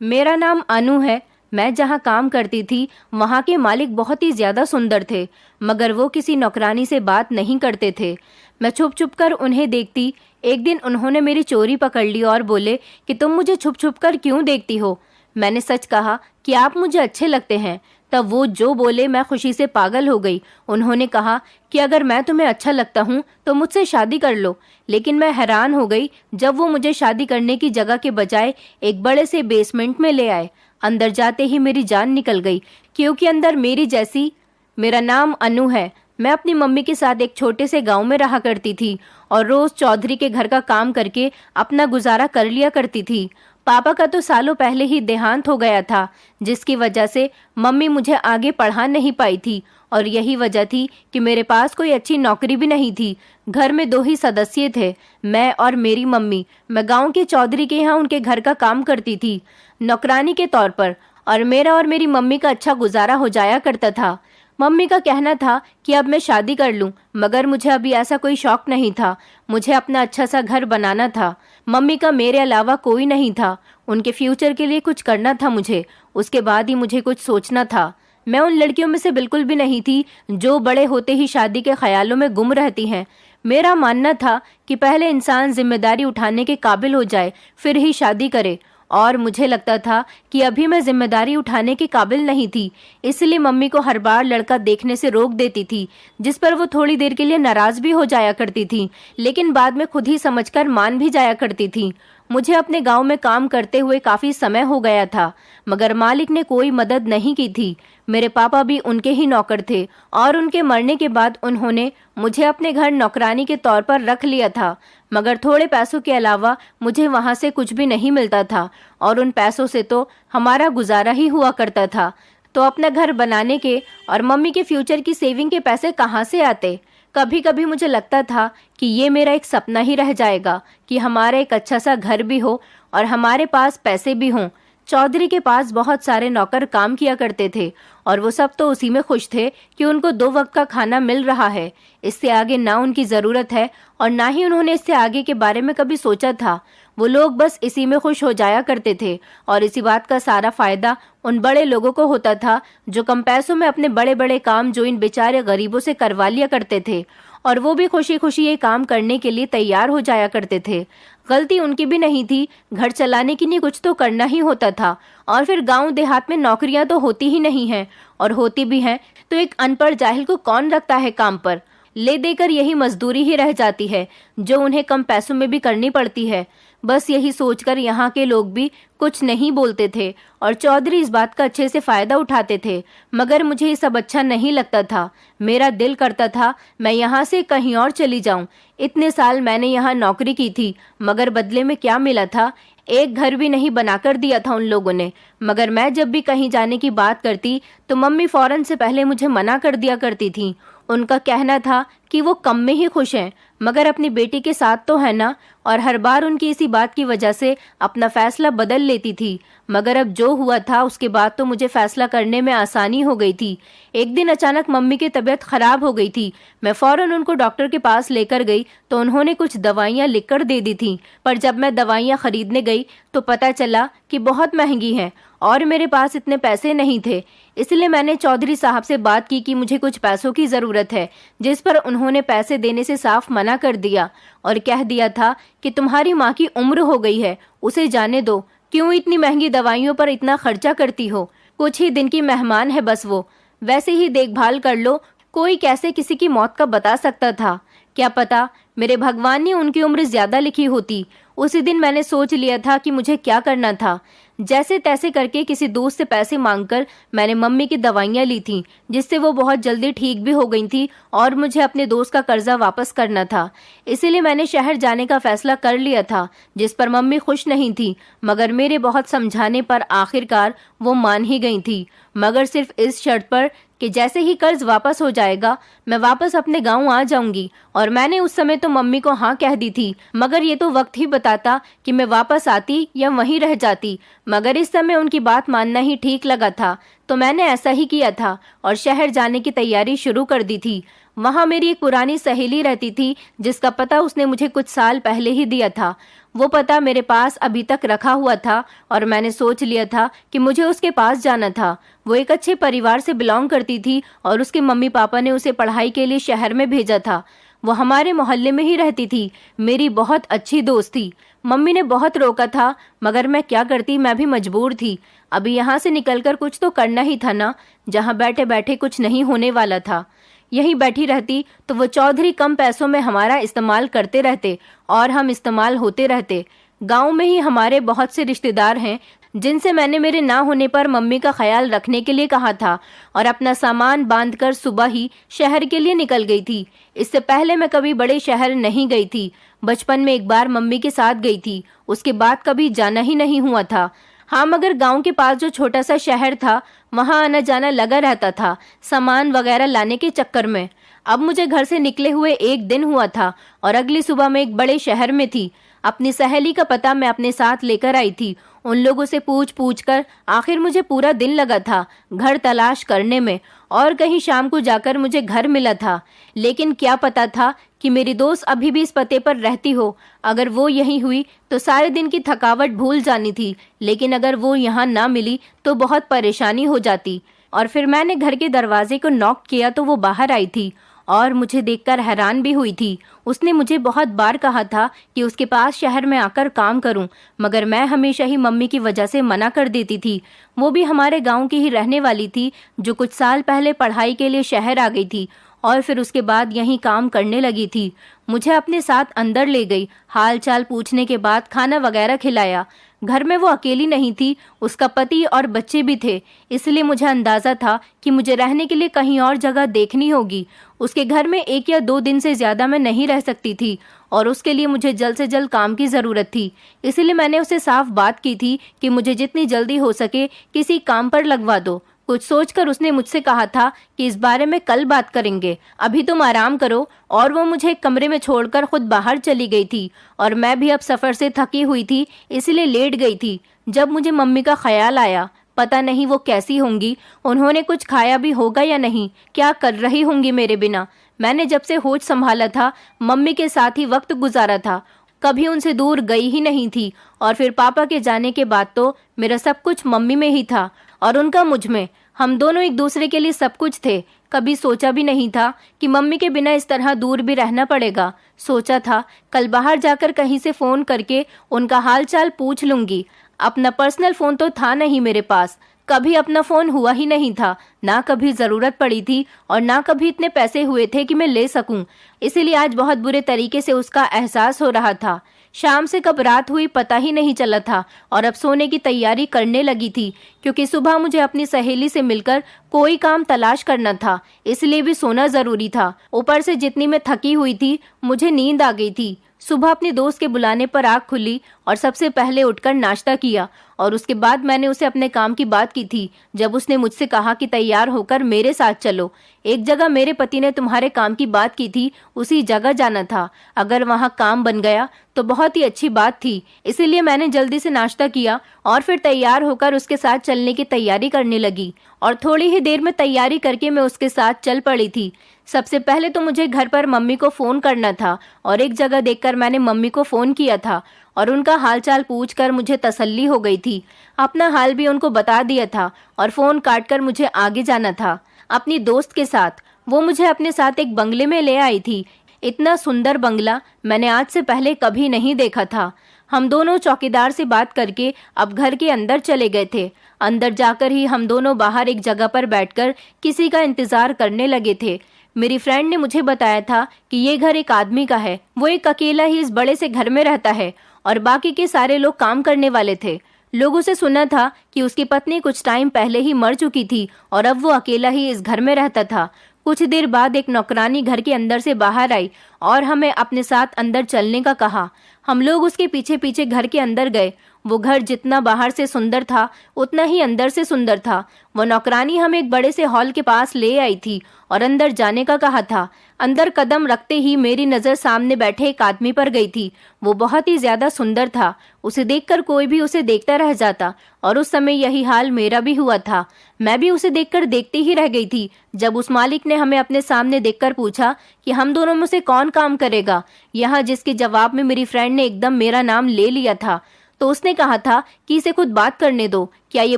मेरा नाम अनु है। मैं जहाँ काम करती थी वहाँ के मालिक बहुत ही ज्यादा सुंदर थे, मगर वो किसी नौकरानी से बात नहीं करते थे। मैं छुप छुप कर उन्हें देखती। एक दिन उन्होंने मेरी चोरी पकड़ ली और बोले कि तुम मुझे छुप छुप कर क्यों देखती हो। मैंने सच कहा कि आप मुझे अच्छे लगते हैं। तब वो जो बोले मैं खुशी से पागल हो गई। उन्होंने कहा कि अगर मैं तुम्हें अच्छा लगता हूँ तो मुझसे शादी कर लो। लेकिन मैं हैरान हो गई जब वो मुझे शादी करने की जगह के बजाय एक बड़े से बेसमेंट में ले आए। अंदर जाते ही मेरी जान निकल गई, क्योंकि अंदर मेरी जैसी। मेरा नाम अनु है। मैं अपनी मम्मी के साथ एक छोटे से गांव में रहा करती थी और रोज चौधरी के घर का काम करके अपना गुजारा कर लिया करती थी। पापा का तो सालों पहले ही देहांत हो गया था, जिसकी वजह से मम्मी मुझे आगे पढ़ा नहीं पाई थी। और यही वजह थी कि मेरे पास कोई अच्छी नौकरी भी नहीं थी। घर में 2 ही सदस्य थे, मैं और मेरी मम्मी। मैं गांव के चौधरी के यहाँ उनके घर का काम करती थी, नौकरानी के तौर पर, और मेरा और मेरी मम्मी का अच्छा गुजारा हो जाया करता था। मम्मी का कहना था कि अब मैं शादी कर लूं, मगर मुझे अभी ऐसा कोई शौक नहीं था। मुझे अपना अच्छा सा घर बनाना था। मम्मी का मेरे अलावा कोई नहीं था। उनके फ्यूचर के लिए कुछ करना था मुझे, उसके बाद ही मुझे कुछ सोचना था। मैं उन लड़कियों में से बिल्कुल भी नहीं थी जो बड़े होते ही शादी के ख्यालों में गुम रहती हैं। मेरा मानना था कि पहले इंसान जिम्मेदारी उठाने के काबिल हो जाए, फिर ही शादी करे। और मुझे लगता था कि अभी मैं जिम्मेदारी उठाने के काबिल नहीं थी, इसलिए मम्मी को हर बार लड़का देखने से रोक देती थी, जिस पर वो थोड़ी देर के लिए नाराज भी हो जाया करती थी, लेकिन बाद में खुद ही समझकर मान भी जाया करती थी। मुझे अपने गांव में काम करते हुए काफी समय हो गया था, मगर मालिक ने कोई मदद नहीं की थी। मेरे पापा भी उनके ही नौकर थे और उनके मरने के बाद उन्होंने मुझे अपने घर नौकरानी के तौर पर रख लिया था। मगर थोड़े पैसों के अलावा मुझे वहां से कुछ भी नहीं मिलता था, और उन पैसों से तो हमारा गुजारा ही हुआ करता था। तो अपना घर बनाने के और मम्मी के फ्यूचर की सेविंग के पैसे कहाँ से आते। कभी कभी मुझे लगता था कि ये मेरा एक सपना ही रह जाएगा कि हमारा एक अच्छा सा घर भी हो और हमारे पास पैसे भी हों। चौधरी के पास बहुत सारे नौकर काम किया करते थे और वो सब तो उसी में खुश थे कि उनको 2 वक्त का खाना मिल रहा है। इससे आगे ना उनकी ज़रूरत है और ना ही उन्होंने इससे आगे के बारे में कभी सोचा था। वो लोग बस इसी में खुश हो जाया करते थे और इसी बात का सारा फायदा उन बड़े लोगों को होता था जो कम पैसों में अपने बड़े बड़े काम जो इन बेचारे गरीबों से करवा लिया करते थे, और वो भी खुशी खुशी ये काम करने के लिए तैयार हो जाया करते थे। गलती उनकी भी नहीं थी, घर चलाने के लिए कुछ तो करना ही होता था। और फिर गांव देहात में नौकरियां तो होती ही नहीं हैं, और होती भी हैं तो एक अनपढ़ जाहिल को कौन रखता है काम पर। ले देकर यही मजदूरी ही रह जाती है जो उन्हें कम पैसों में भी करनी पड़ती है। बस यही सोचकर यहाँ के लोग भी कुछ नहीं बोलते थे और चौधरी इस बात का अच्छे से फायदा उठाते थे। मगर मुझे ये सब अच्छा नहीं लगता था। मेरा दिल करता था मैं यहाँ से कहीं और चली जाऊं। इतने साल मैंने यहाँ नौकरी की थी, मगर बदले में क्या मिला था? एक घर भी नहीं बनाकर दिया था उन लोगों ने। मगर मैं जब भी कहीं जाने की बात करती तो मम्मी फौरन से पहले मुझे मना कर दिया करती थी। उनका कहना था कि वो कम में ही खुश हैं, मगर अपनी बेटी के साथ तो है ना। और हर बार उनकी इसी बात की वजह से अपना फैसला बदल लेती थी। मगर अब जो हुआ था उसके बाद तो मुझे फैसला करने में आसानी हो गई थी। एक दिन अचानक मम्मी की तबीयत खराब हो गई थी। मैं फौरन उनको डॉक्टर के पास लेकर गई तो उन्होंने कुछ दवाइयाँ लिखकर दे दी थी, पर जब मैं दवाइयाँ खरीदने गई तो पता चला कि बहुत महंगी हैं और मेरे पास इतने पैसे नहीं थे। इसलिए मैंने चौधरी साहब से बात की कि मुझे कुछ पैसों की ज़रूरत है, जिस पर उन्होंने पैसे देने से साफ मना कर दिया और कह दिया था कि तुम्हारी माँ की उम्र हो गई है, उसे जाने दो। क्यों इतनी महंगी दवाइयों पर इतना खर्चा करती हो? कुछ ही दिन की मेहमान है बस वो, वैसे ही देखभाल कर लो। कोई कैसे किसी की मौत का बता सकता था? क्या पता मेरे भगवान ने उनकी उम्र ज्यादा लिखी होती। उसी दिन मैंने सोच लिया था कि मुझे क्या करना था। जैसे तैसे करके किसी दोस्त से पैसे मांगकर मैंने मम्मी की दवाइयाँ ली थी, जिससे वो बहुत जल्दी ठीक भी हो गई थी और मुझे अपने दोस्त का कर्जा वापस करना था। इसीलिए मैंने शहर जाने का फैसला कर लिया था, जिस पर मम्मी खुश नहीं थी, मगर मेरे बहुत समझाने पर आखिरकार वो मान ही गई थी, मगर सिर्फ इस शर्त पर कि जैसे ही कर्ज वापस हो जाएगा मैं वापस अपने गांव आ जाऊंगी। और मैंने उस समय तो मम्मी को हाँ कह दी थी, मगर ये तो वक्त ही बताता कि मैं वापस आती या वहीं रह जाती। मगर इस समय उनकी बात मानना ही ठीक लगा था, तो मैंने ऐसा ही किया था और शहर जाने की तैयारी शुरू कर दी थी। वहाँ मेरी एक पुरानी सहेली रहती थी, जिसका पता उसने मुझे कुछ साल पहले ही दिया था। वो पता मेरे पास अभी तक रखा हुआ था और मैंने सोच लिया था कि मुझे उसके पास जाना था। वो एक अच्छे परिवार से बिलोंग करती थी और उसके मम्मी पापा ने उसे पढ़ाई के लिए शहर में भेजा था। वो हमारे मोहल्ले में ही रहती थी, मेरी बहुत अच्छी दोस्त थी। मम्मी ने बहुत रोका था मगर मैं क्या करती, मैं भी मजबूर थी। अभी यहाँ से निकलकर कुछ तो करना ही था ना, जहाँ बैठे बैठे कुछ नहीं होने वाला था। यहीं बैठी रहती तो वो चौधरी कम पैसों में हमारा इस्तेमाल करते रहते और हम इस्तेमाल होते रहते। गांव में ही हमारे बहुत से रिश्तेदार हैं जिनसे मैंने मेरे ना होने पर मम्मी का ख्याल रखने के लिए कहा था और अपना सामान बांधकर सुबह ही शहर के लिए निकल गई थी। इससे पहले मैं कभी बड़े शहर नहीं गई थी। बचपन में एक बार मम्मी के साथ गई थी, उसके बाद कभी जाना ही नहीं हुआ था। हाँ, मगर गांव के पास जो छोटा सा शहर था वहां आना जाना लगा रहता था, सामान वगैरह लाने के चक्कर में। अब मुझे घर से निकले हुए एक दिन हुआ था और अगली सुबह मैं एक बड़े शहर में थी। अपनी सहेली का पता मैं अपने साथ लेकर आई थी। उन लोगों से पूछ पूछ कर आखिर मुझे पूरा दिन लगा था घर तलाश करने में और कहीं शाम को जाकर मुझे घर मिला था। लेकिन क्या पता था कि मेरी दोस्त अभी भी इस पते पर रहती हो। अगर वो यहीं हुई तो सारे दिन की थकावट भूल जानी थी, लेकिन अगर वो यहाँ ना मिली तो बहुत परेशानी हो जाती। और फिर मैंने घर के दरवाजे को नॉक किया तो वो बाहर आई थी और मुझे देखकर हैरान भी हुई थी। उसने मुझे बहुत बार कहा था कि उसके पास शहर में आकर काम करूं, मगर मैं हमेशा ही मम्मी की वजह से मना कर देती थी। वो भी हमारे गांव की ही रहने वाली थी जो कुछ साल पहले पढ़ाई के लिए शहर आ गई थी और फिर उसके बाद यहीं काम करने लगी थी। मुझे अपने साथ अंदर ले गई, हाल चाल पूछने के बाद खाना वगैरह खिलाया। घर में वो अकेली नहीं थी, उसका पति और बच्चे भी थे, इसलिए मुझे अंदाजा था कि मुझे रहने के लिए कहीं और जगह देखनी होगी। उसके घर में 1 या 2 दिन से ज़्यादा मैं नहीं रह सकती थी और उसके लिए मुझे जल्द से जल्द काम की ज़रूरत थी। इसलिए मैंने उसे साफ बात की थी कि मुझे जितनी जल्दी हो सके किसी काम पर लगवा दो। कुछ सोचकर उसने मुझसे कहा था कि इस बारे में कल बात करेंगे, अभी तुम आराम करो। और वो मुझे एक कमरे में छोड़कर खुद बाहर चली गई थी और मैं भी अब सफ़र से थकी हुई थी, इसलिए लेट गई थी। जब मुझे मम्मी का ख्याल आया, पता नहीं वो कैसी होंगी, उन्होंने कुछ खाया भी होगा या नहीं, क्या कर रही होंगी मेरे बिना। मैंने जब से होश संभाला था मम्मी के साथ ही वक्त गुजारा था, कभी उनसे दूर गई ही नहीं थी। और फिर पापा के जाने के बाद तो मेरा सब कुछ मम्मी में ही था और उनका मुझ में। हम दोनों एक दूसरे के लिए सब कुछ थे। कभी सोचा भी नहीं था कि मम्मी के बिना इस तरह दूर भी रहना पड़ेगा। सोचा था कल बाहर जाकर कहीं से फ़ोन करके उनका हाल चाल पूछ लूँगी। अपना पर्सनल फ़ोन तो था नहीं मेरे पास, कभी अपना फ़ोन हुआ ही नहीं था, ना कभी ज़रूरत पड़ी थी और ना कभी इतने पैसे हुए थे कि मैं ले सकूं। इसीलिए आज बहुत बुरे तरीके से उसका एहसास हो रहा था। शाम से कब रात हुई पता ही नहीं चला था और अब सोने की तैयारी करने लगी थी, क्योंकि सुबह मुझे अपनी सहेली से मिलकर कोई काम तलाश करना था, इसलिए भी सोना ज़रूरी था। ऊपर से जितनी मैं थकी हुई थी मुझे नींद आ गई थी। सुबह अपने दोस्त के बुलाने पर आँख खुली और सबसे पहले उठकर नाश्ता किया और उसके बाद मैंने उसे अपने काम की बात की थी। जब उसने मुझसे कहा कि तैयार होकर मेरे साथ चलो, एक जगह मेरे पति ने तुम्हारे काम की बात की थी, उसी जगह जाना था। अगर वहाँ काम बन गया तो बहुत ही अच्छी बात थी। इसीलिए मैंने जल्दी से नाश्ता किया और फिर तैयार होकर उसके साथ चलने की तैयारी करने लगी और थोड़ी ही देर में तैयारी करके मैं उसके साथ चल पड़ी थी। सबसे पहले तो मुझे घर पर मम्मी को फ़ोन करना था और एक जगह देखकर मैंने मम्मी को फ़ोन किया था और उनका हालचाल पूछकर मुझे तसल्ली हो गई थी। अपना हाल भी उनको बता दिया था और फ़ोन काटकर मुझे आगे जाना था अपनी दोस्त के साथ। वो मुझे अपने साथ एक बंगले में ले आई थी। इतना सुंदर बंगला मैंने आज से पहले कभी नहीं देखा था। हम दोनों चौकीदार से बात करके अब घर के अंदर चले गए थे। अंदर जाकर ही हम दोनों बाहर एक जगह पर बैठकर किसी का इंतज़ार करने लगे थे। मेरी फ्रेंड ने मुझे बताया था कि ये घर एक आदमी का है, वो एक अकेला ही इस बड़े से घर में रहता है और बाकी के सारे लोग काम करने वाले थे। लोगों से सुना था कि उसकी पत्नी कुछ टाइम पहले ही मर चुकी थी और अब वो अकेला ही इस घर में रहता था। कुछ देर बाद एक नौकरानी घर के अंदर से बाहर आई और हमें अपने साथ अंदर चलने का कहा। हम लोग उसके पीछे पीछे घर के अंदर गए। वो घर जितना बाहर से सुंदर था उतना ही अंदर से सुंदर था। वो नौकरानी हमें एक बड़े से हॉल के पास ले आई थी और अंदर जाने का कहा था। अंदर कदम रखते ही मेरी नज़र सामने बैठे एक आदमी पर गई थी। वो बहुत ही ज्यादा सुंदर था। उसे देखकर कोई भी उसे देखता रह जाता और उस समय यही हाल मेरा भी हुआ था। मैं भी उसे देखकर देखती ही रह गई थी। जब उस मालिक ने हमें अपने सामने देखकर पूछा कि हम दोनों में से कौन काम करेगा, यहाँ जिसके जवाब में मेरी फ्रेंड ने एकदम मेरा नाम ले लिया था, तो उसने कहा था कि इसे खुद बात करने दो, क्या ये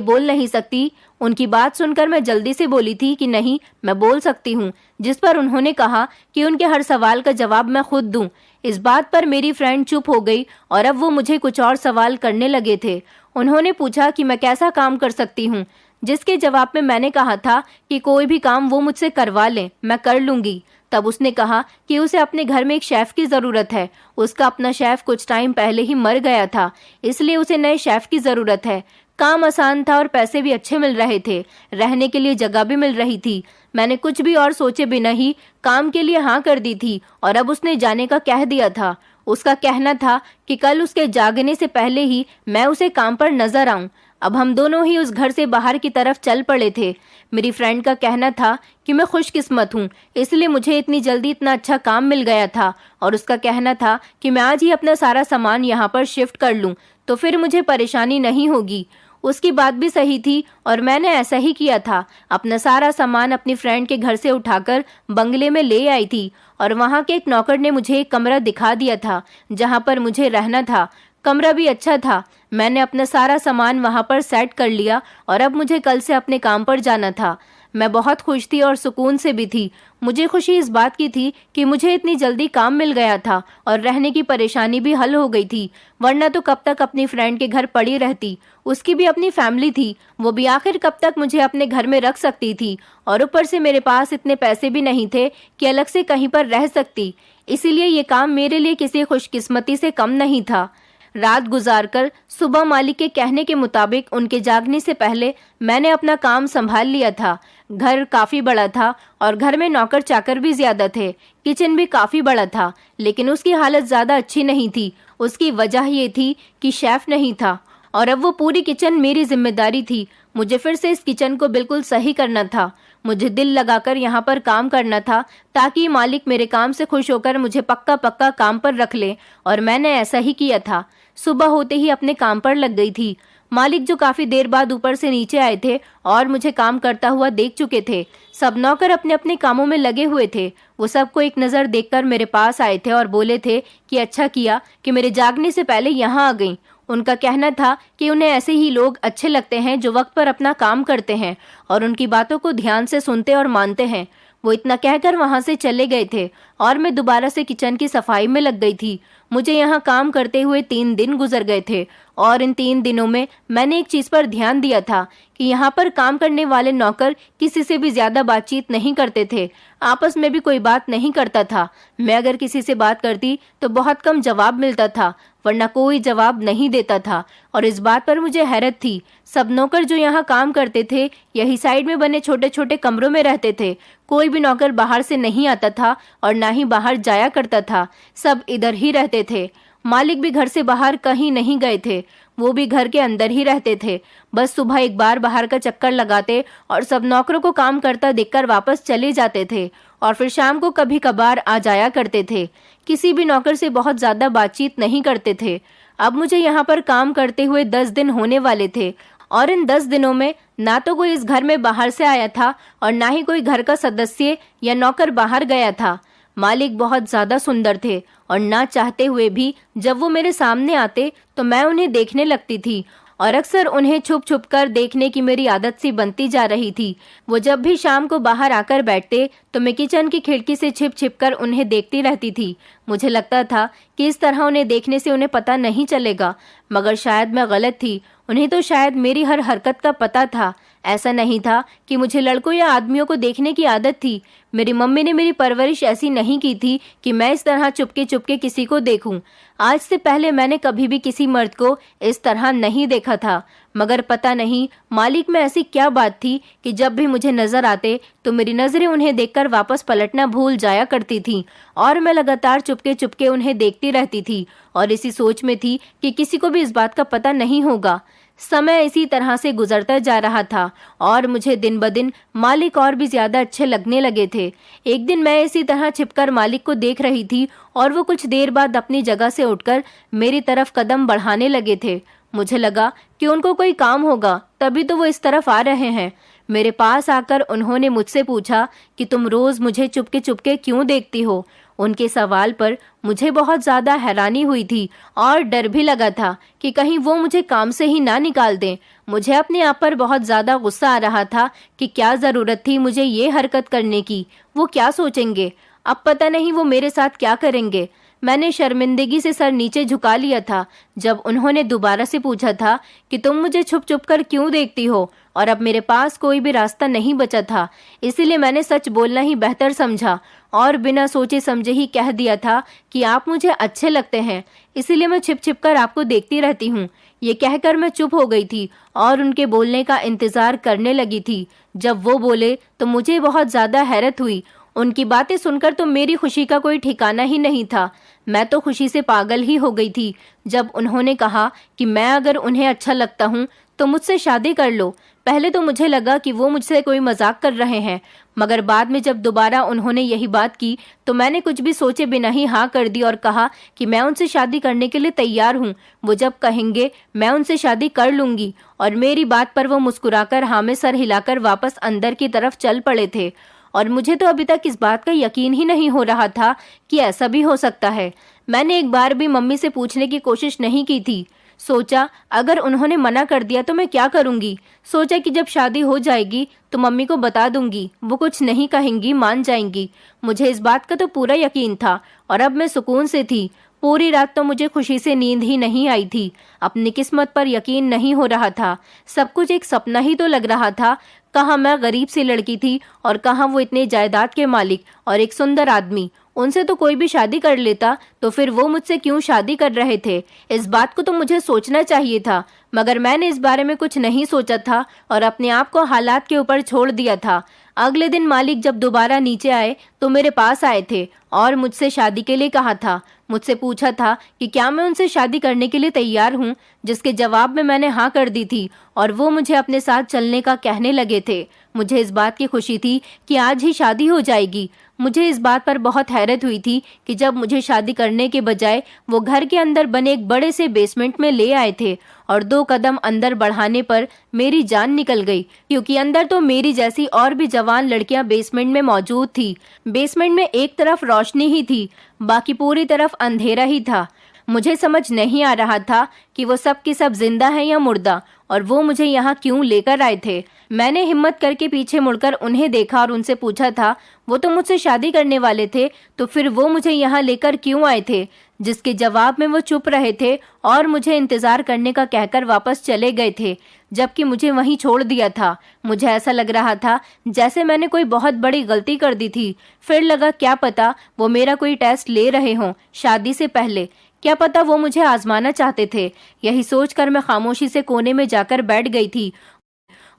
बोल नहीं सकती। उनकी बात सुनकर मैं जल्दी से बोली थी कि नहीं, मैं बोल सकती हूँ। जिस पर उन्होंने कहा कि उनके हर सवाल का जवाब मैं खुद दूं। इस बात पर मेरी फ्रेंड चुप हो गई और अब वो मुझे कुछ और सवाल करने लगे थे। उन्होंने पूछा कि मैं कैसा काम कर सकती हूँ, जिसके जवाब में मैंने कहा था कि कोई भी काम वो मुझसे करवा लें, मैं कर लूंगी। तब उसने कहा कि उसे अपने घर में एक शेफ की ज़रूरत है। उसका अपना शेफ कुछ टाइम पहले ही मर गया था, इसलिए उसे नए शेफ की ज़रूरत है। काम आसान था और पैसे भी अच्छे मिल रहे थे, रहने के लिए जगह भी मिल रही थी। मैंने कुछ भी और सोचे बिना ही काम के लिए हाँ कर दी थी और अब उसने जाने का कह दिया था। उसका कहना था कि कल उसके जागने से पहले ही मैं उसे काम पर नजर आऊं। अब हम दोनों ही उस घर से बाहर की तरफ चल पड़े थे। मेरी फ्रेंड का कहना था कि मैं खुशकिस्मत हूँ, इसलिए मुझे इतनी जल्दी इतना अच्छा काम मिल गया था, और उसका कहना था कि मैं आज ही अपना सारा सामान यहाँ पर शिफ्ट कर लूँ तो फिर मुझे परेशानी नहीं होगी। उसकी बात भी सही थी और मैंने ऐसा ही किया था। अपना सारा सामान अपनी फ्रेंड के घर से उठाकर बंगले में ले आई थी और वहाँ के एक नौकर ने मुझे एक कमरा दिखा दिया था जहाँ पर मुझे रहना था। कमरा भी अच्छा था। मैंने अपना सारा सामान वहाँ पर सेट कर लिया और अब मुझे कल से अपने काम पर जाना था। मैं बहुत खुश थी और सुकून से भी थी। मुझे खुशी इस बात की थी कि मुझे इतनी जल्दी काम मिल गया था और रहने की परेशानी भी हल हो गई थी, वरना तो कब तक अपनी फ्रेंड के घर पड़ी रहती। उसकी भी अपनी फैमिली थी, वो भी आखिर कब तक मुझे अपने घर में रख सकती थी, और ऊपर से मेरे पास इतने पैसे भी नहीं थे कि अलग से कहीं पर रह सकती। इसीलिए ये काम मेरे लिए किसी खुशकिस्मती से कम नहीं था। रात गुजारकर सुबह मालिक के कहने के मुताबिक उनके जागने से पहले मैंने अपना काम संभाल लिया था। घर काफी बड़ा था और घर में नौकर चाकर भी ज्यादा थे। किचन भी काफी बड़ा था, लेकिन उसकी हालत ज्यादा अच्छी नहीं थी। उसकी वजह ये थी कि शेफ नहीं था और अब वो पूरी किचन मेरी जिम्मेदारी थी। मुझे फिर से इस किचन को बिल्कुल सही करना था। मुझे दिल लगाकर यहाँ पर काम करना था ताकि मालिक मेरे काम से खुश होकर मुझे पक्का पक्का काम पर रख ले, और मैंने ऐसा ही किया था। सुबह होते ही अपने काम पर लग गई थी। मालिक जो काफी देर बाद ऊपर से नीचे आए थे और मुझे काम करता हुआ देख चुके थे। सब नौकर अपने अपने कामों में लगे हुए थे। वो सबको एक नज़र देखकर मेरे पास आए थे और बोले थे कि अच्छा किया कि मेरे जागने से पहले यहाँ आ गई। उनका कहना था कि उन्हें ऐसे ही लोग अच्छे लगते हैं जो वक्त पर अपना काम करते हैं और उनकी बातों को ध्यान से सुनते और मानते हैं। वो इतना कहकर वहां से चले गए थे और मैं दोबारा से किचन की सफाई में लग गई थी। मुझे यहाँ काम करते हुए 3 दिन गुजर गए थे और इन 3 दिनों में मैंने एक चीज पर ध्यान दिया था कि यहाँ पर काम करने वाले नौकर किसी से भी ज्यादा बातचीत नहीं करते थे, आपस में भी कोई बात नहीं करता था। मैं अगर किसी से बात करती तो बहुत कम जवाब मिलता था, वरना कोई जवाब नहीं देता था। और इस बात पर मुझे हैरत थी। सब नौकर जो यहाँ काम करते थे यही साइड में बने छोटे छोटे कमरों में रहते थे। कोई भी नौकर बाहर से नहीं आता था और ना ही बाहर जाया करता था, सब इधर ही रहते थे। मालिक भी घर से बाहर कहीं नहीं गए थे, वो भी घर के अंदर ही रहते थे। बस सुबह एक बार बाहर का चक्कर लगाते और सब नौकरों को काम करता देखकर वापस चले जाते थे और फिर शाम को कभी कभार आ जाया करते थे। किसी भी नौकर से बहुत ज्यादा बातचीत नहीं करते थे। अब मुझे यहाँ पर काम करते हुए 10 दिन होने वाले थे और इन 10 दिनों में ना तो कोई इस घर में बाहर से आया था और ना ही कोई घर का सदस्य या नौकर बाहर गया था। मालिक बहुत ज्यादा सुंदर थे और ना चाहते हुए भी जब वो मेरे सामने आते तो मैं उन्हें देखने लगती थी और अक्सर उन्हें छुप छुप कर देखने की मेरी आदत सी बनती जा रही थी। वो जब भी शाम को बाहर आकर बैठते तो मैं किचन की खिड़की से छिप छिप कर उन्हें देखती रहती थी। मुझे लगता था कि इस तरह उन्हें देखने से उन्हें पता नहीं चलेगा, मगर शायद मैं गलत थी। उन्हें तो शायद मेरी हर हरकत का पता था। ऐसा नहीं था कि मुझे लड़कों या आदमियों को देखने की आदत थी। मेरी मम्मी ने मेरी परवरिश ऐसी नहीं की थी कि मैं इस तरह चुपके चुपके किसी को देखूं। आज से पहले मैंने कभी भी किसी मर्द को इस तरह नहीं देखा था, मगर पता नहीं मालिक में ऐसी क्या बात थी कि जब भी मुझे नजर आते तो मेरी नजरें उन्हें देखकर वापस पलटना भूल जाया करती थीं और मैं लगातार चुपके चुपके उन्हें देखती रहती थी और इसी सोच में थी कि किसी को भी इस बात का पता नहीं होगा। समय इसी तरह से गुजरता जा रहा था और मुझे दिन ब दिन मालिक और भी ज्यादा अच्छे लगने लगे थे। एक दिन मैं इसी तरह छिपकर मालिक को देख रही थी और वो कुछ देर बाद अपनी जगह से उठकर मेरी तरफ कदम बढ़ाने लगे थे। मुझे लगा कि उनको कोई काम होगा, तभी तो वो इस तरफ आ रहे हैं। मेरे पास आकर उन्होंने मुझसे पूछा कि तुम रोज मुझे चुपके चुपके क्यों देखती हो। उनके सवाल पर मुझे बहुत ज्यादा हैरानी हुई थी और डर भी लगा था कि कहीं वो मुझे काम से ही ना निकाल दें। मुझे अपने आप पर बहुत ज्यादा गुस्सा आ रहा था कि क्या जरूरत थी मुझे ये हरकत करने की। वो क्या सोचेंगे, अब पता नहीं वो मेरे साथ क्या करेंगे। मैंने शर्मिंदगी से सर नीचे झुका लिया था जब उन्होंने दोबारा से पूछा था कि तुम मुझे छुप छुप कर क्यों देखती हो, और अब मेरे पास कोई भी रास्ता नहीं बचा था, इसीलिए मैंने सच बोलना ही बेहतर समझा और बिना सोचे समझे ही कह दिया था कि आप मुझे अच्छे लगते हैं, इसीलिए मैं छिप छिप कर आपको देखती रहती हूँ। ये कहकर मैं चुप हो गई थी और उनके बोलने का इंतजार करने लगी थी। जब वो बोले तो मुझे बहुत ज्यादा हैरत हुई। उनकी बातें सुनकर तो मेरी खुशी का कोई ठिकाना ही नहीं था। मैं तो खुशी से पागल ही हो गई थी जब उन्होंने कहा कि मैं अगर उन्हें अच्छा लगता हूँ तो मुझसे शादी कर लो। पहले तो मुझे लगा कि वो मुझसे कोई मजाक कर रहे हैं, मगर बाद में जब दोबारा उन्होंने यही बात की तो मैंने कुछ भी सोचे बिना ही हाँ कर दी और कहा कि मैं उनसे शादी करने के लिए तैयार हूँ। वो जब कहेंगे मैं उनसे शादी कर लूंगी। और मेरी बात पर वो मुस्कुराकर हाँ में सर हिलाकर वापस अंदर की तरफ चल पड़े थे। और मुझे तो अभी तक इस बात का यकीन ही नहीं हो रहा था कि ऐसा भी हो सकता है। मैंने एक बार भी मम्मी से पूछने की कोशिश नहीं की थी। सोचा अगर उन्होंने मना कर दिया तो मैं क्या करूंगी। सोचा कि जब शादी हो जाएगी तो मम्मी को बता दूंगी, वो कुछ नहीं कहेंगी, मान जाएंगी। मुझे इस बात का तो पूरा यकीन था और अब मैं सुकून से थी। पूरी रात तो मुझे खुशी से नींद ही नहीं आई थी। अपनी किस्मत पर यकीन नहीं हो रहा था। सब कुछ एक सपना ही तो लग रहा था। कहाँ मैं गरीब सी लड़की थी और कहाँ वो इतने जायदाद के मालिक और एक सुंदर आदमी। उनसे तो कोई भी शादी कर लेता, तो फिर वो मुझसे क्यों शादी कर रहे थे। इस बात को तो मुझे सोचना चाहिए था, मगर मैंने इस बारे में कुछ नहीं सोचा था और अपने आप को हालात के ऊपर छोड़ दिया था। अगले दिन मालिक जब दोबारा नीचे आए तो मेरे पास आए थे और मुझसे शादी के लिए कहा था। मुझसे पूछा था कि क्या मैं उनसे शादी करने के लिए तैयार हूँ, जिसके जवाब में मैंने हाँ कर दी थी और वो मुझे अपने साथ चलने का कहने लगे थे। मुझे इस बात की खुशी थी कि आज ही शादी हो जाएगी। मुझे इस बात पर बहुत हैरत हुई थी कि जब मुझे शादी करने के बजाय वो घर के अंदर बने एक बड़े से बेसमेंट में ले आए थे और 2 कदम अंदर बढ़ाने पर मेरी जान निकल गई, क्योंकि अंदर तो मेरी जैसी और भी जवान लड़कियां बेसमेंट में मौजूद थी। बेसमेंट में एक तरफ रोशनी ही थी, बाकी पूरी तरफ अंधेरा ही था। मुझे समझ नहीं आ रहा था कि वो सब की सब जिंदा है या मुर्दा और वो मुझे यहाँ क्यों लेकर आए थे। मैंने हिम्मत करके पीछे मुड़कर उन्हें देखा और उनसे पूछा था, वो तो मुझसे शादी करने वाले थे, तो फिर वो मुझे यहाँ लेकर क्यों आए थे। जिसके जवाब में वो चुप रहे थे और मुझे इंतजार करने का कहकर वापस चले गए थे, जबकि मुझे वहीं छोड़ दिया था। मुझे ऐसा लग रहा था जैसे मैंने कोई बहुत बड़ी गलती कर दी थी। फिर लगा क्या पता वो मेरा कोई टेस्ट ले रहे हों शादी से पहले, क्या पता वो मुझे आजमाना चाहते थे। यही सोचकर मैं खामोशी से कोने में जाकर बैठ गई थी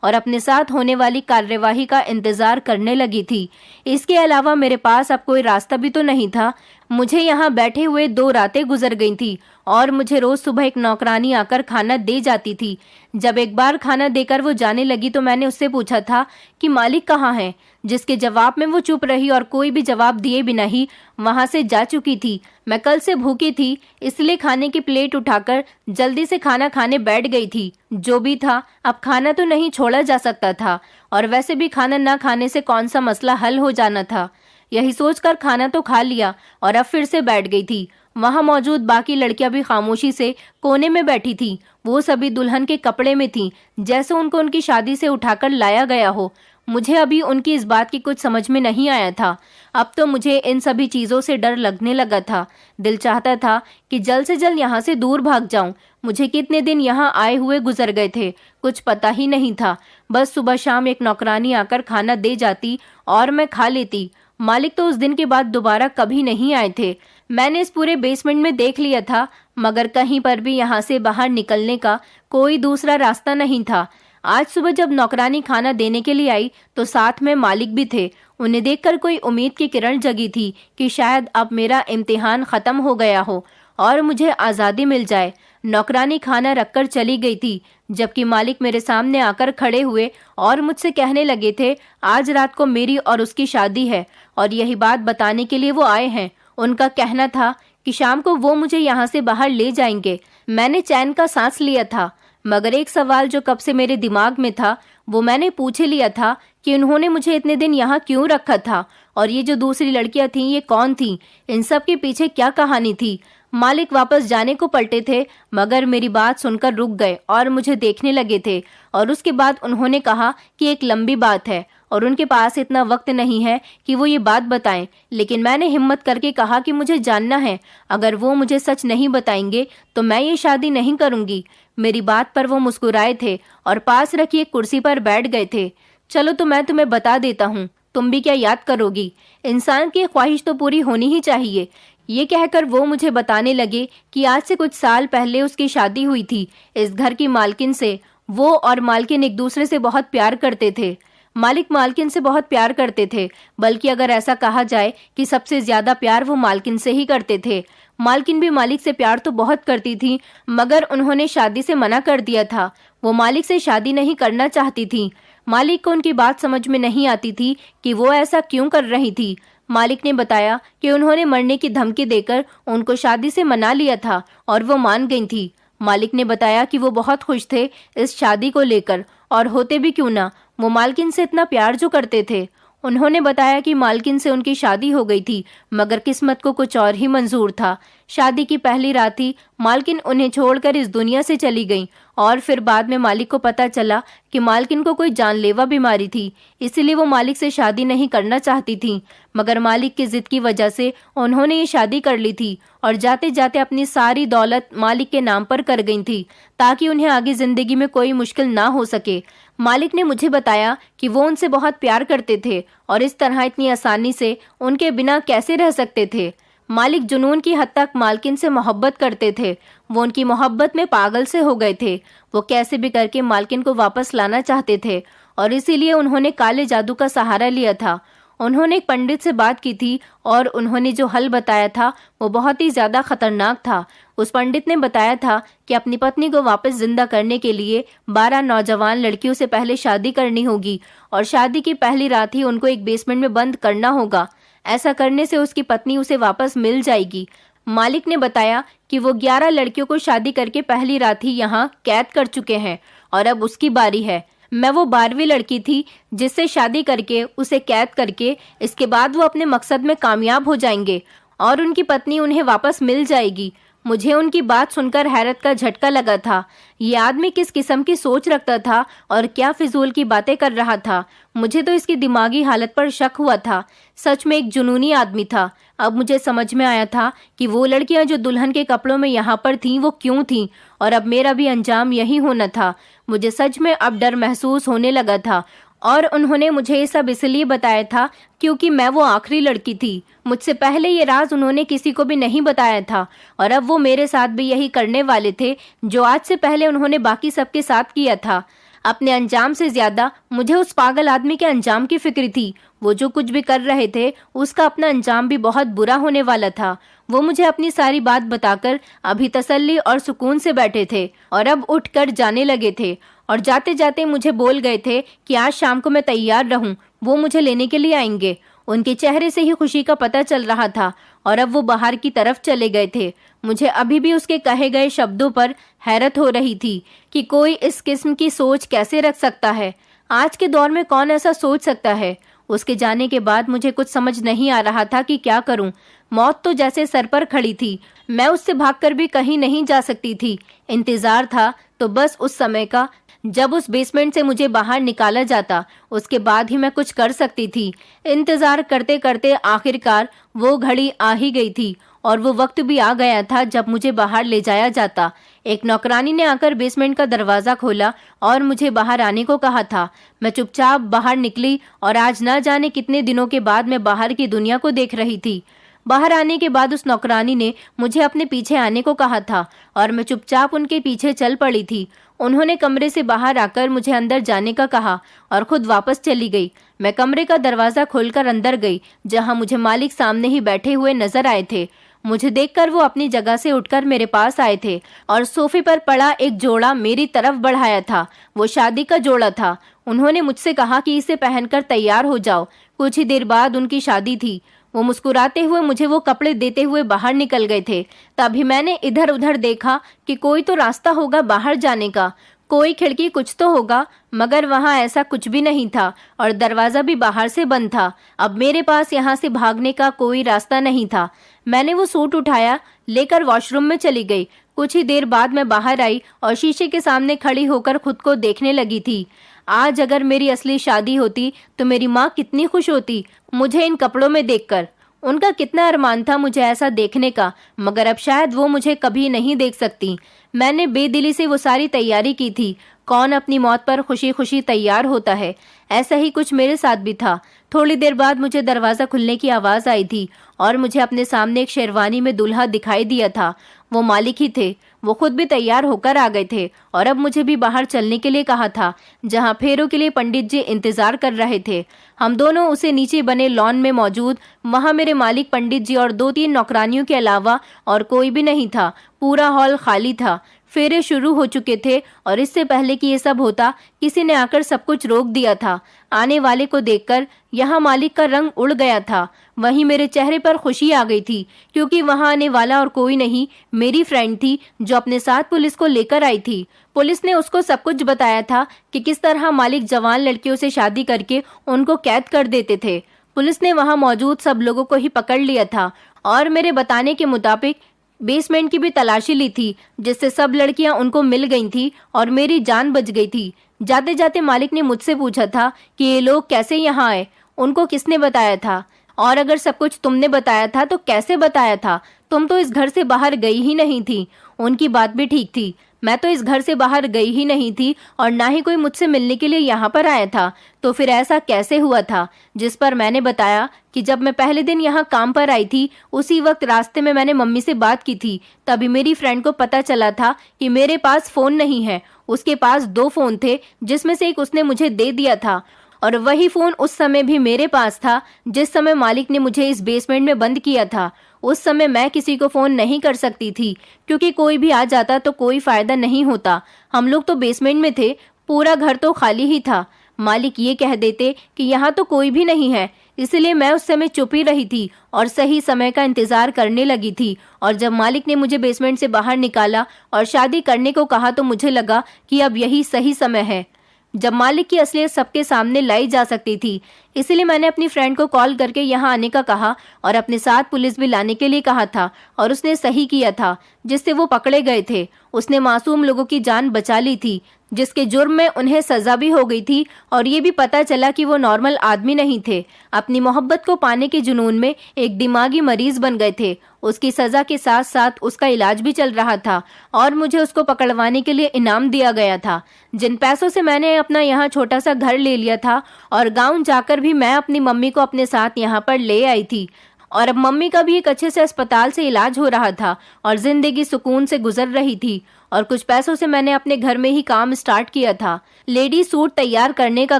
और अपने साथ होने वाली कार्यवाही का इंतजार करने लगी थी। इसके अलावा मेरे पास अब कोई रास्ता भी तो नहीं था। मुझे यहाँ बैठे हुए 2 रातें गुजर गई थी और मुझे रोज सुबह एक नौकरानी आकर खाना दे जाती थी। जब एक बार खाना देकर वो जाने लगी तो मैंने उससे पूछा था कि मालिक कहाँ हैं, जिसके जवाब में वो चुप रही और कोई भी जवाब दिए बिना ही वहां से जा चुकी थी। मैं कल से भूखी थी, इसलिए खाने की प्लेट उठाकर जल्दी से खाना खाने बैठ गई थी। जो भी था, अब खाना तो नहीं छोड़ा जा सकता था और वैसे भी खाना ना खाने से कौन सा मसला हल हो जाना था। यही सोचकर खाना तो खा लिया और अब फिर से बैठ गई थी। वहां मौजूद बाकी लड़कियां भी खामोशी से कोने में बैठी थी। वो सभी दुल्हन के कपड़े में थीं, जैसे उनको उनकी शादी से उठाकर लाया गया हो। मुझे अभी उनकी इस बात की कुछ समझ में नहीं आया था। अब तो मुझे इन सभी चीजों से डर लगने लगा था। दिल चाहता था कि जल्द से जल्द यहाँ से दूर भाग जाऊं। मुझे कितने दिन यहाँ आए हुए गुजर गए थे, कुछ पता ही नहीं था। बस सुबह शाम एक नौकरानी आकर खाना दे जाती और मैं खा लेती। मालिक तो उस दिन के बाद दोबारा कभी नहीं आए थे। मैंने इस पूरे बेसमेंट में देख लिया था, मगर कहीं पर भी यहाँ से बाहर निकलने का कोई दूसरा रास्ता नहीं था। आज सुबह जब नौकरानी खाना देने के लिए आई तो साथ में मालिक भी थे। उन्हें देखकर कोई उम्मीद की किरण जगी थी कि शायद अब मेरा इम्तिहान खत्म हो गया हो और मुझे आज़ादी मिल जाए। नौकरानी खाना रखकर चली गई थी, जबकि मालिक मेरे सामने आकर खड़े हुए और मुझसे कहने लगे थे, आज रात को मेरी और उसकी शादी है और यही बात बताने के लिए वो आए हैं। उनका कहना था कि शाम को वो मुझे यहाँ से बाहर ले जाएंगे। मैंने चैन का सांस लिया था, मगर एक सवाल जो कब से मेरे दिमाग में था वो मैंने पूछ लिया था कि उन्होंने मुझे इतने दिन यहाँ क्यों रखा था और ये जो दूसरी लड़कियां थीं ये कौन थीं, इन सब के पीछे क्या कहानी थी। मालिक वापस जाने को पलटे थे, मगर मेरी बात सुनकर रुक गए और मुझे देखने लगे थे। और उसके बाद उन्होंने कहा कि एक लंबी बात है और उनके पास इतना वक्त नहीं है कि वो ये बात बताएं। लेकिन मैंने हिम्मत करके कहा कि मुझे जानना है, अगर वो मुझे सच नहीं बताएंगे तो मैं ये शादी नहीं करूंगी। मेरी बात पर वो मुस्कुराए थे और पास रखी एक कुर्सी पर बैठ गए थे। चलो तो मैं तुम्हें बता देता हूँ, तुम भी क्या याद करोगी। इंसान की ख्वाहिश तो पूरी होनी ही चाहिए। ये कहकर वो मुझे बताने लगे कि आज से कुछ साल पहले उसकी शादी हुई थी इस घर की मालकिन से। वो और मालकिन एक दूसरे से बहुत प्यार करते थे। मालिक मालकिन से बहुत प्यार करते थे, बल्कि अगर ऐसा कहा जाए कि सबसे ज्यादा प्यार वो मालकिन से ही करते थे। मालकिन भी मालिक से प्यार तो बहुत करती थी, मगर उन्होंने शादी से मना कर दिया था। वो मालिक से शादी नहीं करना चाहती थी। मालिक को उनकी बात समझ में नहीं आती थी कि वो ऐसा क्यों कर रही थी। मालिक ने बताया कि उन्होंने मरने की धमकी देकर उनको शादी से मना लिया था और वो मान गई थी। मालिक ने बताया कि वो बहुत खुश थे इस शादी को लेकर, और होते भी क्यों ना, वो मालकिन से इतना प्यार जो करते थे। उन्होंने बताया कि मालकिन से उनकी शादी हो गई थी, मगर किस्मत को कुछ और ही मंजूर था। शादी की पहली रात ही मालकिन उन्हें छोड़कर इस दुनिया से चली गई और फिर बाद में मालिक को पता चला कि मालकिन को कोई जानलेवा बीमारी थी, इसलिए वो मालिक से शादी नहीं करना चाहती थी। मगर मालिक की जिद की वजह से उन्होंने ये शादी कर ली थी और जाते जाते अपनी सारी दौलत मालिक के नाम पर कर गई थी, ताकि उन्हें आगे जिंदगी में कोई मुश्किल ना हो सके। मालिक ने मुझे बताया कि वो उनसे बहुत प्यार करते थे और इस तरह इतनी आसानी से उनके बिना कैसे रह सकते थे। मालिक जुनून की हद तक मालकिन से मोहब्बत करते थे। वो उनकी मोहब्बत में पागल से हो गए थे। वो कैसे भी करके मालकिन को वापस लाना चाहते थे और इसीलिए उन्होंने काले जादू का सहारा लिया था। उन्होंने एक पंडित से बात की थी और उन्होंने जो हल बताया था वो बहुत ही ज्यादा खतरनाक था। उस पंडित ने बताया था कि अपनी पत्नी को वापस जिंदा करने के लिए 12 नौजवान लड़कियों से पहले शादी करनी होगी और शादी की पहली रात ही उनको एक बेसमेंट में बंद करना होगा। ऐसा करने से उसकी पत्नी उसे वापस मिल जाएगी। मालिक ने बताया कि वो 11 लड़कियों को शादी करके पहली रात ही यहाँ कैद कर चुके हैं और अब उसकी बारी है। मैं वो 12वीं लड़की थी जिससे शादी करके उसे कैद करके इसके बाद वो अपने मकसद में कामयाब हो जाएंगे और उनकी पत्नी उन्हें वापस मिल जाएगी। मुझे उनकी बात सुनकर हैरत का झटका लगा था। ये आदमी किस किस्म की सोच रखता था और क्या फिजूल की बातें कर रहा था। मुझे तो इसकी दिमागी हालत पर शक हुआ था। सच में एक जुनूनी आदमी था। अब मुझे समझ में आया था कि वो लड़कियां जो दुल्हन के कपड़ों में यहाँ पर थीं वो क्यों थीं, और अब मेरा भी अंजाम यही होना था। मुझे सच में अब डर महसूस होने लगा था और उन्होंने मुझे ये सब इसलिए बताया था क्योंकि मैं वो आखिरी लड़की थी। मुझसे पहले ये राज उन्होंने किसी को भी नहीं बताया था और अब वो मेरे साथ भी यही करने वाले थे जो आज से पहले उन्होंने बाकी सबके साथ किया था। अपने अंजाम से ज्यादा मुझे उस पागल आदमी के अंजाम की फिक्र थी। वो जो कुछ भी कर रहे थे उसका अपना अंजाम भी बहुत बुरा होने वाला था। वो मुझे अपनी सारी बात बताकर अभी तसल्ली और सुकून से बैठे थे और अब उठकर जाने लगे थे और जाते जाते मुझे बोल गए थे कि आज शाम को मैं तैयार रहूं, वो मुझे लेने के लिए आएंगे। उनके चेहरे से ही खुशी का पता चल रहा था और अब वो बाहर की तरफ चले गए थे। मुझे अभी भी उसके कहे गए शब्दों पर हैरत हो रही थी कि कोई इस किस्म की सोच कैसे रख सकता है। आज के दौर में कौन ऐसा सोच सकता है। उसके जाने के बाद मुझे कुछ समझ नहीं आ रहा था कि क्या करूं। मौत तो जैसे सर पर खड़ी थी। मैं उससे भागकर भी कहीं नहीं जा सकती थी। इंतजार था तो बस उस समय का जब उस बेसमेंट से मुझे बाहर निकाला जाता, उसके बाद ही मैं कुछ कर सकती थी। इंतजार करते करते आखिरकार वो घड़ी आ ही गई थी और वो वक्त भी आ गया था जब मुझे बाहर ले जाया जाता। एक नौकरानी ने आकर बेसमेंट का दरवाजा खोला और मुझे बाहर आने को कहा था। मैं चुपचाप बाहर निकली और आज न जाने कितने दिनों के बाद मैं बाहर की दुनिया को देख रही थी। बाहर आने के बाद उस नौकरानी ने मुझे अपने पीछे आने को कहा था और मैं चुपचाप उनके पीछे चल पड़ी थी। उन्होंने कमरे से बाहर आकर मुझे अंदर जाने का कहा और खुद वापस चली गई। मैं कमरे का दरवाजा खोलकर अंदर गई, जहां मुझे मालिक सामने ही बैठे हुए नजर आए थे। मुझे देखकर वो अपनी जगह से उठकर मेरे पास आए थे और सोफे पर पड़ा एक जोड़ा मेरी तरफ बढ़ाया था। वो शादी का जोड़ा था। उन्होंने मुझसे कहा कि इसे पहनकर तैयार हो जाओ। कुछ ही देर बाद उनकी शादी थी। वो मुस्कुराते हुए मुझे वो कपड़े देते हुए बाहर निकल गए थे। तभी मैंने इधर उधर देखा कि कोई तो रास्ता होगा बाहर जाने का, कोई खिड़की कुछ तो होगा, मगर वहां ऐसा कुछ भी नहीं था और दरवाजा भी बाहर से बंद था। अब मेरे पास यहाँ से भागने का कोई रास्ता नहीं था। मैंने वो सूट उठाया, लेकर वॉशरूम में चली गई। कुछ ही देर बाद मैं बाहर आई और शीशे के सामने खड़ी होकर खुद को देखने लगी थी। आज अगर मेरी असली शादी होती तो मेरी माँ कितनी खुश होती मुझे इन कपड़ों में देखकर। उनका कितना अरमान था मुझे ऐसा देखने का, मगर अब शायद वो मुझे कभी नहीं देख सकती। मैंने बेदिली से वो सारी तैयारी की थी। कौन अपनी मौत पर खुशी खुशी तैयार होता है? ऐसा ही कुछ मेरे साथ भी था। थोड़ी देर बाद मुझे दरवाजा खुलने की आवाज आई थी और मुझे अपने सामने एक शेरवानी में दूल्हा दिखाई दिया था। वो मालिक ही थे। वो खुद भी तैयार होकर आ गए थे और अब मुझे भी बाहर चलने के लिए कहा था, जहां फेरों के लिए पंडित जी इंतजार कर रहे थे। हम दोनों उसे नीचे बने लॉन में मौजूद। वहां मेरे मालिक, पंडित जी और 2-3 नौकरानियों के अलावा और कोई भी नहीं था। पूरा हॉल खाली था। फेरे शुरू हो चुके थे और इससे पहले कि ये सब होता, किसी ने आकर सब कुछ रोक दिया था। आने वाले को देखकर यहाँ मालिक का रंग उड़ गया था। वहीं मेरे चेहरे पर खुशी आ गई थी, क्योंकि वहां आने वाला और कोई नहीं, मेरी फ्रेंड थी जो अपने साथ पुलिस को लेकर आई थी। पुलिस ने उसको सब कुछ बताया था कि किस तरह मालिक जवान लड़कियों से शादी करके उनको कैद कर देते थे। पुलिस ने वहां मौजूद सब लोगों को ही पकड़ लिया था और मेरे बताने के मुताबिक बेसमेंट की भी तलाशी ली थी, जिससे सब लड़कियां उनको मिल गई थी और मेरी जान बच गई थी। जाते जाते मालिक ने मुझसे पूछा था कि ये लोग कैसे यहाँ आए, उनको किसने बताया था, और अगर सब कुछ तुमने बताया था तो कैसे बताया था? तुम तो इस घर से बाहर गई ही नहीं थी। उनकी बात भी ठीक थी। मैं तो इस घर से बाहर गई ही नहीं थी और ना ही कोई मुझसे मिलने के लिए यहाँ पर आया था। तो फिर ऐसा कैसे हुआ था? जिस पर मैंने बताया कि जब मैं पहले दिन यहाँ काम पर आई थी, उसी वक्त रास्ते में मैंने मम्मी से बात की थी। तभी मेरी फ्रेंड को पता चला था कि मेरे पास फोन नहीं है। उसके पास 2 फोन थे, जिसमें से एक उसने मुझे दे दिया था और वही फोन उस समय भी मेरे पास था जिस समय मालिक ने मुझे इस बेसमेंट में बंद किया था। उस समय मैं किसी को फोन नहीं कर सकती थी, क्योंकि कोई भी आ जाता तो कोई फायदा नहीं होता। हम लोग तो बेसमेंट में थे, पूरा घर तो खाली ही था। मालिक ये कह देते कि यहाँ तो कोई भी नहीं है, इसलिए मैं उस समय चुप ही रही थी और सही समय का इंतजार करने लगी थी। और जब मालिक ने मुझे बेसमेंट से बाहर निकाला और शादी करने को कहा तो मुझे लगा कि अब यही सही समय है, जब मालिक की असलियत सबके सामने लाई जा सकती थी। इसलिए मैंने अपनी फ्रेंड को कॉल करके यहाँ आने का कहा और अपने साथ पुलिस भी लाने के लिए कहा था, और उसने सही किया था, जिससे वो पकड़े गए थे। उसने मासूम लोगों की जान बचा ली थी, जिसके जुर्म में उन्हें सजा भी हो गई थी और ये भी पता चला कि वो नॉर्मल आदमी नहीं थे। अपनी मोहब्बत को पाने के जुनून में एक दिमागी मरीज बन गए थे। उसकी सजा के साथ साथ उसका इलाज भी चल रहा था और मुझे उसको पकड़वाने के लिए इनाम दिया गया था। जिन पैसों से मैंने अपना यहाँ छोटा सा घर ले लिया था और गाँव जाकर भी मैं अपनी मम्मी को अपने साथ यहाँ पर ले आई थी, और अब मम्मी का भी एक अच्छे से अस्पताल से इलाज हो रहा था और जिंदगी सुकून से गुजर रही थी। और कुछ पैसों से मैंने अपने घर में ही काम स्टार्ट किया था। लेडी सूट तैयार करने का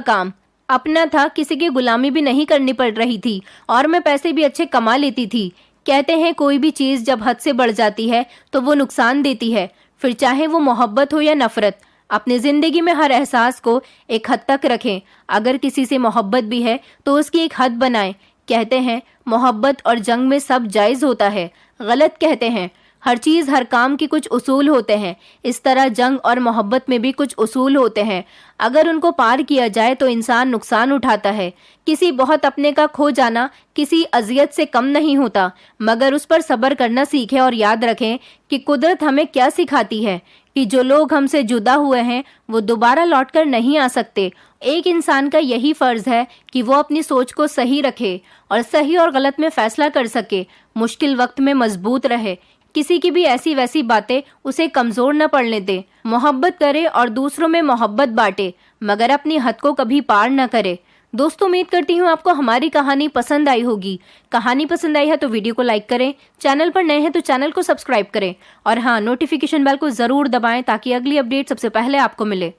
काम अपना था, किसी की गुलामी भी नहीं करनी पड़ रही थी और मैं पैसे भी अच्छे कमा लेती थी। कहते हैं कोई भी चीज जब हद से बढ़ जाती है तो वो नुकसान देती है, फिर चाहे वो मोहब्बत हो या नफरत। अपनी जिंदगी में हर एहसास को एक हद तक रखें। अगर किसी से मोहब्बत भी है तो उसकी एक हद बनाएं। कहते हैं मोहब्बत और जंग में सब जायज होता है। गलत कहते हैं। हर चीज, हर काम के कुछ उसूल होते हैं। इस तरह जंग और मोहब्बत में भी कुछ उसूल होते हैं। अगर उनको पार किया जाए तो इंसान नुकसान उठाता है। किसी बहुत अपने का खो जाना किसी अजियत से कम नहीं होता, मगर उस पर सब्र करना सीखें और याद रखें कि कुदरत हमें क्या सिखाती है, कि जो लोग हमसे जुदा हुए हैं वो दोबारा लौटकर नहीं आ सकते। एक इंसान का यही फर्ज है कि वो अपनी सोच को सही रखे और सही और गलत में फैसला कर सके। मुश्किल वक्त में मजबूत रहे। किसी की भी ऐसी वैसी बातें उसे कमजोर न पड़ने दे। मोहब्बत करे और दूसरों में मोहब्बत बांटे, मगर अपनी हद को कभी पार न करे। दोस्तों उम्मीद करती हूँ आपको हमारी कहानी पसंद आई होगी। कहानी पसंद आई है तो वीडियो को लाइक करें, चैनल पर नए हैं तो चैनल को सब्सक्राइब करें और हाँ, नोटिफिकेशन बेल को जरूर दबाएं ताकि अगली अपडेट सबसे पहले आपको मिले।